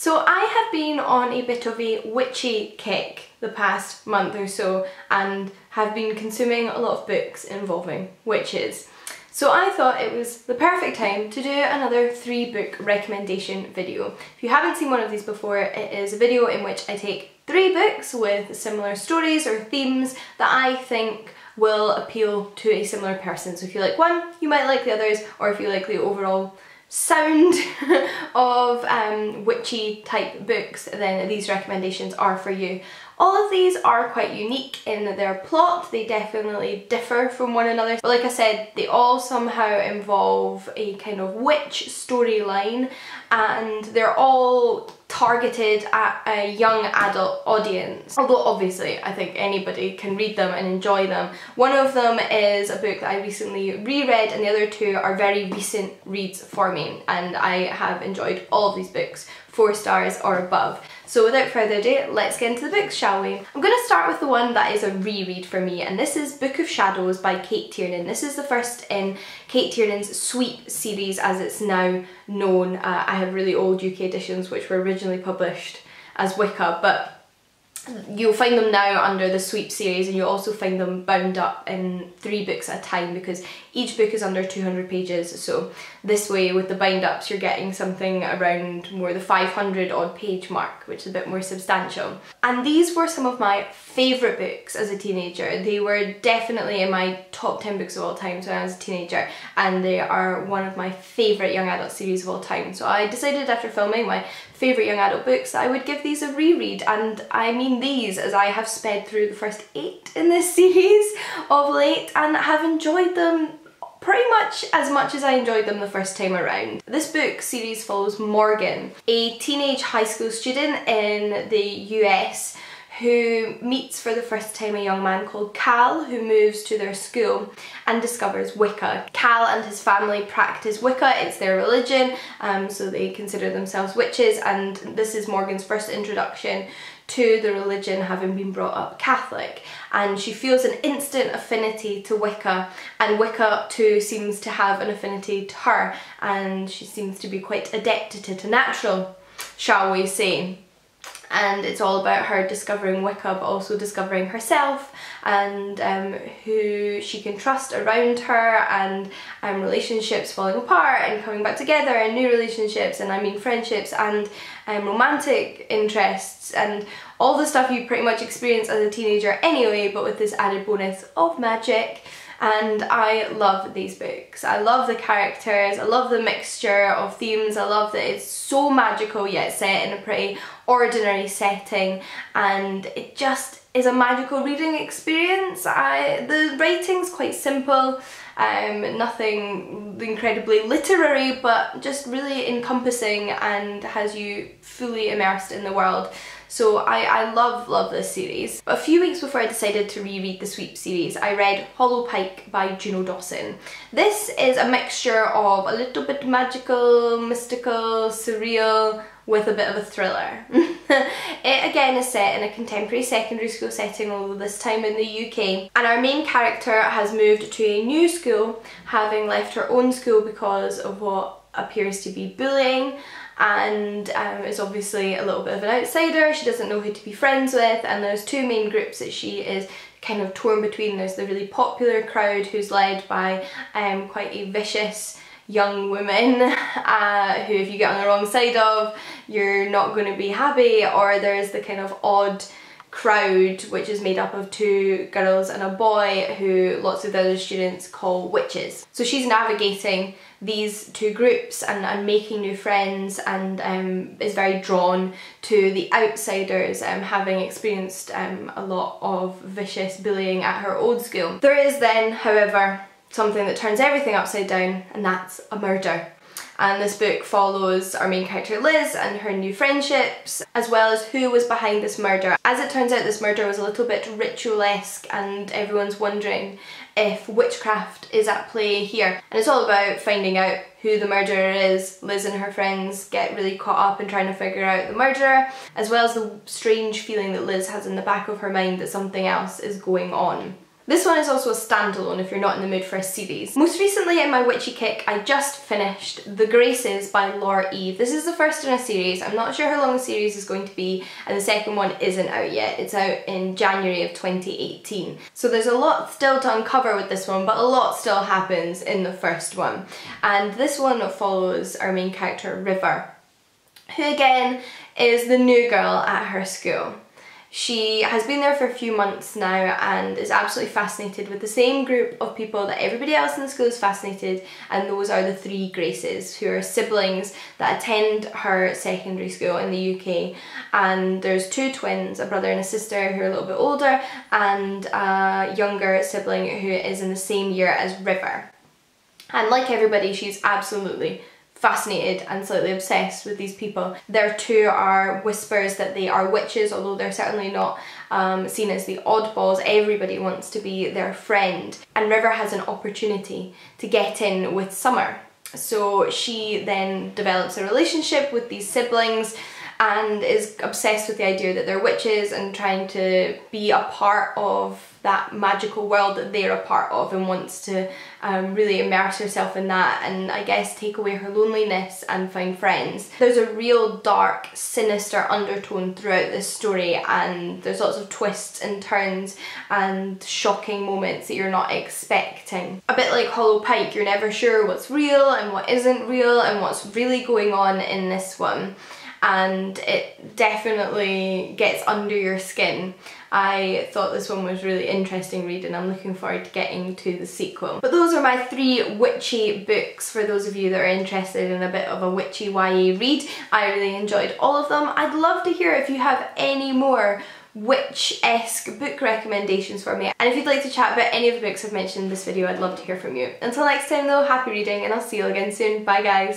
So I have been on a bit of a witchy kick the past month or so and have been consuming a lot of books involving witches. So I thought it was the perfect time to do another 3-book recommendation video. If you haven't seen one of these before, it is a video in which I take 3 books with similar stories or themes that I think will appeal to a similar person. So if you like one, you might like the others, or if you like the overall sound of witchy type books, then these recommendations are for you. All of these are quite unique in their plot, they definitely differ from one another, but like I said, they all somehow involve a kind of witch storyline, and they're all targeted at a young adult audience. Although obviously I think anybody can read them and enjoy them. One of them is a book that I recently reread, and the other 2 are very recent reads for me, and I have enjoyed all of these books, 4 stars or above. So without further ado, let's get into the books, shall we? I'm going to start with the one that is a reread for me, and this is Book of Shadows by Kate Tiernan. This is the first in Kate Tiernan's Sweep series, as it's now known. I have really old UK editions which were originally published as Wicca, but you'll find them now under the Sweep series, and you'll also find them bound up in 3 books at a time because each book is under 200 pages, so this way with the bind ups you're getting something around more the 500 odd page mark, which is a bit more substantial. And these were some of my favourite books as a teenager. They were definitely in my top 10 books of all time when I was a teenager, and they are one of my favourite young adult series of all time. So I decided after filming my favourite young adult books that I would give these a reread, and I mean these as I have sped through the first 8 in this series of late and have enjoyed them pretty much as I enjoyed them the first time around. This book series follows Morgan, a teenage high school student in the US who meets for the first time a young man called Cal, who moves to their school and discovers Wicca. Cal and his family practice Wicca, it's their religion, so they consider themselves witches, and this is Morgan's first introduction to the religion, having been brought up Catholic, and she feels an instant affinity to Wicca, and Wicca too seems to have an affinity to her, and she seems to be quite adept at it, a natural, shall we say. And it's all about her discovering Wicca, but also discovering herself and who she can trust around her, and relationships falling apart and coming back together, and new relationships, and I mean friendships, and romantic interests, and all the stuff you pretty much experience as a teenager anyway, but with this added bonus of magic. And I love these books. I love the characters, I love the mixture of themes, I love that it's so magical yet set in a pretty ordinary setting, and it just is a magical reading experience. The writing's quite simple, nothing incredibly literary, but just really encompassing and has you fully immersed in the world. So I love this series. A few weeks before I decided to reread the Sweep series, I read Hollow Pike by Juno Dawson. This is a mixture of a little bit magical, mystical, surreal, with a bit of a thriller. It again is set in a contemporary secondary school setting, although this time in the UK, and our main character has moved to a new school, having left her own school because of what appears to be bullying, and is obviously a little bit of an outsider. She doesn't know who to be friends with, and there's 2 main groups that she is kind of torn between. There's the really popular crowd who's led by quite a vicious young woman who if you get on the wrong side of, you're not going to be happy, or there's the kind of odd crowd which is made up of 2 girls and a boy who lots of the other students call witches. So she's navigating these 2 groups and making new friends, and is very drawn to the outsiders, having experienced a lot of vicious bullying at her old school. There is then, however, something that turns everything upside down, and that's a murder. And this book follows our main character Liz and her new friendships, as well as who was behind this murder. As it turns out, this murder was a little bit ritualesque, and everyone's wondering if witchcraft is at play here. And it's all about finding out who the murderer is. Liz and her friends get really caught up in trying to figure out the murderer, as well as the strange feeling that Liz has in the back of her mind that something else is going on. This one is also a standalone if you're not in the mood for a series. Most recently in my witchy kick, I just finished The Graces by Laura Eve. This is the first in a series. I'm not sure how long the series is going to be, and the second one isn't out yet. It's out in January of 2018. So there's a lot still to uncover with this one, but a lot still happens in the first one. And this one follows our main character, River, who again is the new girl at her school. She has been there for a few months now and is absolutely fascinated with the same group of people that everybody else in the school is fascinated, and those are the three Graces, who are siblings that attend her secondary school in the UK. And there's two twins, a brother and a sister, who are a little bit older, and a younger sibling who is in the same year as River. And like everybody, she's absolutely fascinated and slightly obsessed with these people. Their two are whispers that they are witches, although they're certainly not seen as the oddballs. Everybody wants to be their friend, and River has an opportunity to get in with Summer. So she then develops a relationship with these siblings and is obsessed with the idea that they're witches and trying to be a part of that magical world that they're a part of, and wants to really immerse herself in that and I guess take away her loneliness and find friends. There's a real dark, sinister undertone throughout this story, and there's lots of twists and turns and shocking moments that you're not expecting. A bit like Hollow Pike, you're never sure what's real and what isn't real and what's really going on in this one. And it definitely gets under your skin. I thought this one was really interesting read, and I'm looking forward to getting to the sequel. But those are my 3 witchy books for those of you that are interested in a bit of a witchy YA read. I really enjoyed all of them. I'd love to hear if you have any more witch-esque book recommendations for me, and if you'd like to chat about any of the books I've mentioned in this video, I'd love to hear from you. Until next time though, happy reading, and I'll see you again soon. Bye guys!